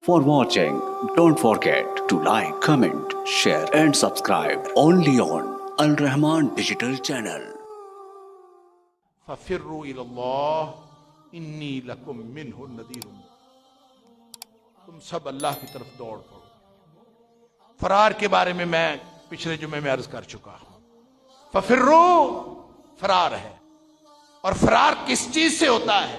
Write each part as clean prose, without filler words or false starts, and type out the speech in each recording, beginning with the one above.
For watching, don't forget to like, comment, share and subscribe only on Al Rahman Digital Channel. فَفِرُّوا إِلَى اللَّهِ إِنِّي لَكُمْ مِنْهُ نَذِيرٌ۔ تم سب اللہ کی طرف دوڑ پڑو۔ فرار کے بارے میں پچھلے جمعے میں عرض کر چکا ہوں۔ فَفِرُّوا فرار ہے، اور فرار کس چیز سے ہوتا ہے؟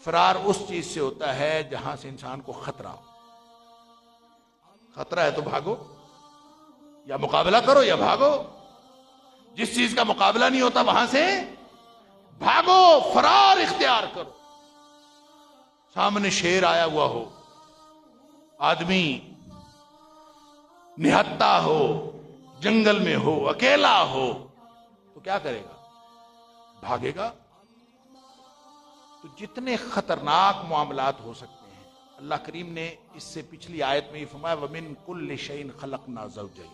فرار اس چیز سے ہوتا ہے جہاں سے انسان کو خطرہ ہو۔ خطرہ ہے تو بھاگو، یا مقابلہ کرو یا بھاگو۔ جس چیز کا مقابلہ نہیں ہوتا وہاں سے بھاگو، فرار اختیار کرو۔ سامنے شیر آیا ہوا ہو، آدمی نہتا ہو، جنگل میں ہو، اکیلا ہو، تو کیا کرے گا؟ بھاگے گا۔ تو جتنے خطرناک معاملات ہو سکتے ہیں، اللہ کریم نے اس سے پچھلی آیت میں یہ فرمایا وَمِن كُلِّ شَيْءٍ خَلَقْنَا زَوْجَيْنِ،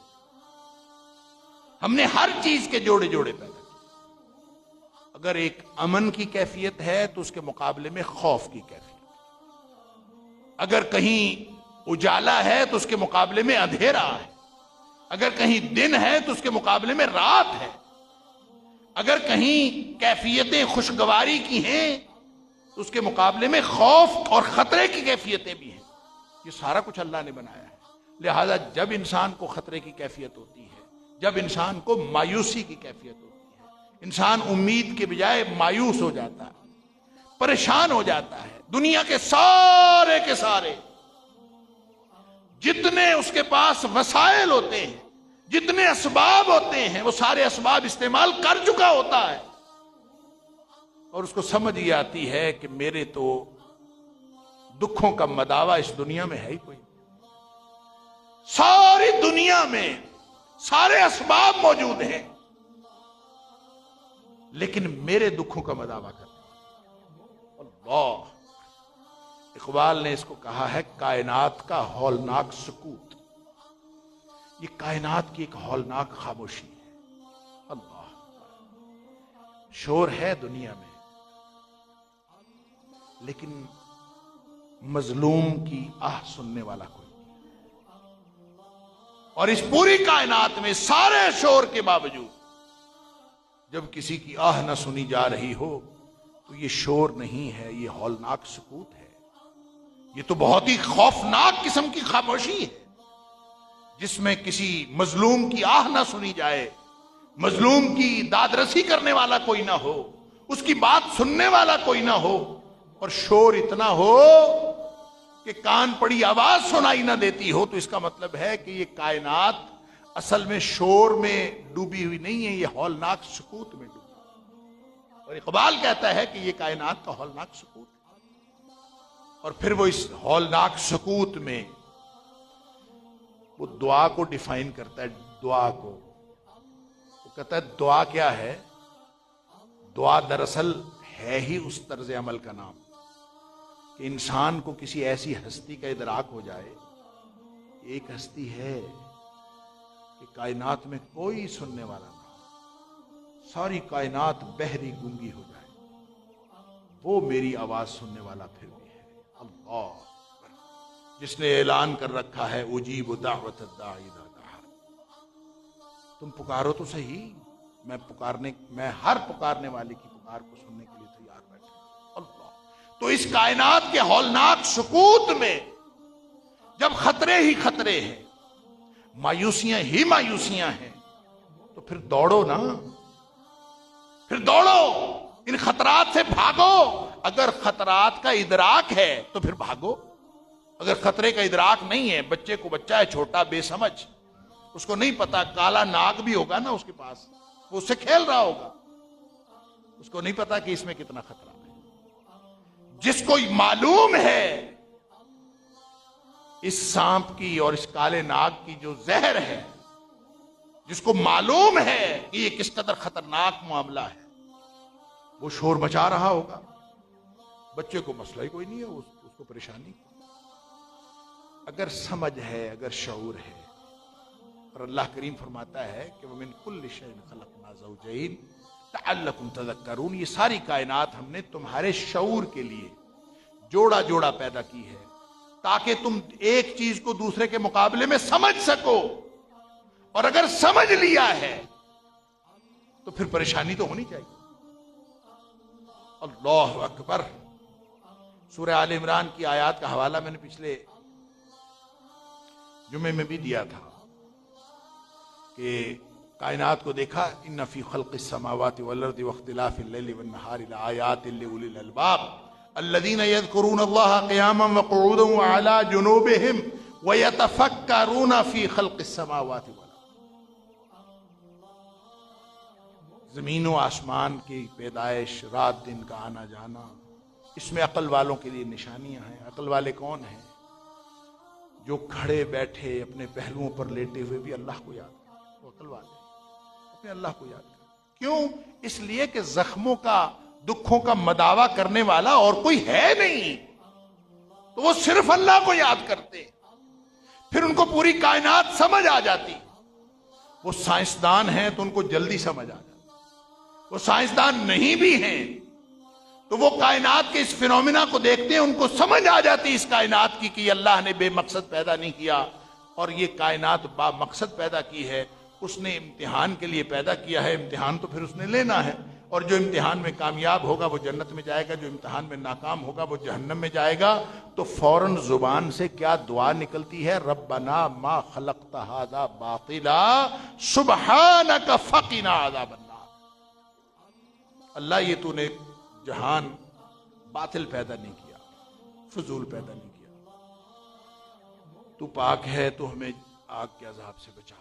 ہم نے ہر چیز کے جوڑے جوڑے پیدا کیے۔ اگر ایک امن کی کیفیت ہے تو اس کے مقابلے میں خوف کی کیفیت، اگر کہیں اجالا ہے تو اس کے مقابلے میں اندھیرا ہے، اگر کہیں دن ہے تو اس کے مقابلے میں رات ہے، اگر کہیں کیفیتیں خوشگواری کی ہیں تو اس کے مقابلے میں خوف اور خطرے کی کیفیتیں بھی ہیں۔ یہ سارا کچھ اللہ نے بنایا ہے۔ لہذا جب انسان کو خطرے کی کیفیت ہوتی ہے، جب انسان کو مایوسی کی کیفیت ہوتی ہے، انسان امید کے بجائے مایوس ہو جاتا ہے، پریشان ہو جاتا ہے، دنیا کے سارے جتنے اس کے پاس وسائل ہوتے ہیں، جتنے اسباب ہوتے ہیں، وہ سارے اسباب استعمال کر چکا ہوتا ہے، اور اس کو سمجھ یہ آتی ہے کہ میرے تو دکھوں کا مداوا اس دنیا میں ہے ہی کوئی۔ ساری دنیا میں سارے اسباب موجود ہیں، لیکن میرے دکھوں کا مداوا کرنا۔ اللہ، اقبال نے اس کو کہا ہے کائنات کا ہولناک سکوت۔ یہ کائنات کی ایک ہولناک خاموشی ہے۔ اللہ، شور ہے دنیا میں، لیکن مظلوم کی آہ سننے والا کوئی نہیں۔ اور اس پوری کائنات میں سارے شور کے باوجود جب کسی کی آہ نہ سنی جا رہی ہو تو یہ شور نہیں ہے، یہ ہولناک سکوت ہے۔ یہ تو بہت ہی خوفناک قسم کی خاموشی ہے، جس میں کسی مظلوم کی آہ نہ سنی جائے، مظلوم کی داد رسی کرنے والا کوئی نہ ہو، اس کی بات سننے والا کوئی نہ ہو، اور شور اتنا ہو کہ کان پڑی آواز سنائی نہ دیتی ہو، تو اس کا مطلب ہے کہ یہ کائنات اصل میں شور میں ڈوبی ہوئی نہیں ہے، یہ ہولناک سکوت میں ڈوبی ہے۔ اور اقبال کہتا ہے کہ یہ کائنات کا ہولناک سکوت ہے، اور پھر وہ اس ہولناک سکوت میں وہ دعا کو ڈیفائن کرتا ہے۔ دعا کو وہ کہتا ہے دعا کیا ہے؟ دعا دراصل ہے ہی اس طرز عمل کا نام کہ انسان کو کسی ایسی ہستی کا ادراک ہو جائے، ایک ہستی ہے کہ کائنات میں کوئی سننے والا نہ ہو، ساری کائنات بہری گنگی ہو جائے، وہ میری آواز سننے والا پھر بھی ہے۔ اللہ، جس نے اعلان کر رکھا ہے اجیب دعوت الداعی اذا دعان۔ تم پکارو تو صحیح، میں ہر پکارنے والے کی پکار کو سننے کے لیے تیار بیٹھا ہوں۔ اللہ، تو اس کائنات کے ہولناک سکوت میں جب خطرے ہی خطرے ہیں، مایوسیاں ہی مایوسیاں ہیں، تو پھر دوڑو نا، پھر دوڑو، ان خطرات سے بھاگو۔ اگر خطرات کا ادراک ہے تو پھر بھاگو، اگر خطرے کا ادراک نہیں ہے، بچے کو بچہ ہے چھوٹا بے سمجھ، اس کو نہیں پتا، کالا ناگ بھی ہوگا نا اس کے پاس، وہ اس سے کھیل رہا ہوگا، اس کو نہیں پتا کہ اس میں کتنا خطرہ ہے۔ جس کو معلوم ہے اس سانپ کی اور اس کالے ناگ کی جو زہر ہے، جس کو معلوم ہے کہ یہ کس قدر خطرناک معاملہ ہے، وہ شور مچا رہا ہوگا۔ بچے کو مسئلہ ہی کوئی نہیں ہے، اس کو پریشانی۔ اگر سمجھ ہے، اگر شعور ہے، اور اللہ کریم فرماتا ہے کہ وَمِن كُلِّ شَيْءٍ خَلَقْنَا زَوْجَيْنِ لَعَلَّكُمْ تَذَكَّرُونَ، یہ ساری کائنات ہم نے تمہارے شعور کے لیے جوڑا جوڑا پیدا کی ہے، تاکہ تم ایک چیز کو دوسرے کے مقابلے میں سمجھ سکو، اور اگر سمجھ لیا ہے تو پھر پریشانی تو ہونی چاہیے۔ اللہ اکبر۔ سورہ آل عمران کی آیات کا حوالہ میں نے پچھلے جمعے میں بھی دیا تھا کہ کائنات کو دیکھا، ان فی خلق السماوات والارض واختلاف اللیل والنہار لآیات لأولی الالباب الذین یذکرون اللہ قیاما وقعودا وعلی جنوبہم ویتفکرون فی خلق السماوات والارض۔ زمین و آسمان کی پیدائش، رات دن کا آنا جانا، اس میں عقل والوں کے لیے نشانیاں ہیں۔ عقل والے کون ہیں؟ جو کھڑے بیٹھے اپنے پہلوؤں پر لیٹے ہوئے بھی اللہ کو یاد کریں، وہ عقل والے اپنے اللہ کو یاد کریں۔ کیوں؟ اس لیے کہ زخموں کا، دکھوں کا مداوا کرنے والا اور کوئی ہے نہیں، تو وہ صرف اللہ کو یاد کرتے، پھر ان کو پوری کائنات سمجھ آ جاتی۔ وہ سائنسدان ہیں تو ان کو جلدی سمجھ آ جاتی، وہ سائنسدان نہیں بھی ہیں تو وہ کائنات کے اس فینومینا کو دیکھتے ہیں، ان کو سمجھ آ جاتی اس کائنات کی کہ اللہ نے بے مقصد پیدا نہیں کیا، اور یہ کائنات با مقصد پیدا کی ہے، اس نے امتحان کے لیے پیدا کیا ہے، امتحان تو پھر اس نے لینا ہے، اور جو امتحان میں کامیاب ہوگا وہ جنت میں جائے گا، جو امتحان میں ناکام ہوگا وہ جہنم میں جائے گا۔ تو فوراً زبان سے کیا دعا نکلتی ہے؟ ربنا ما خلقت ھذا باطلا سبحانک فقنا عذاب النار۔ اللہ یہ تو نے جہان باطل پیدا نہیں کیا، فضول پیدا نہیں کیا، تو پاک ہے، تو ہمیں آگ کے عذاب سے بچا۔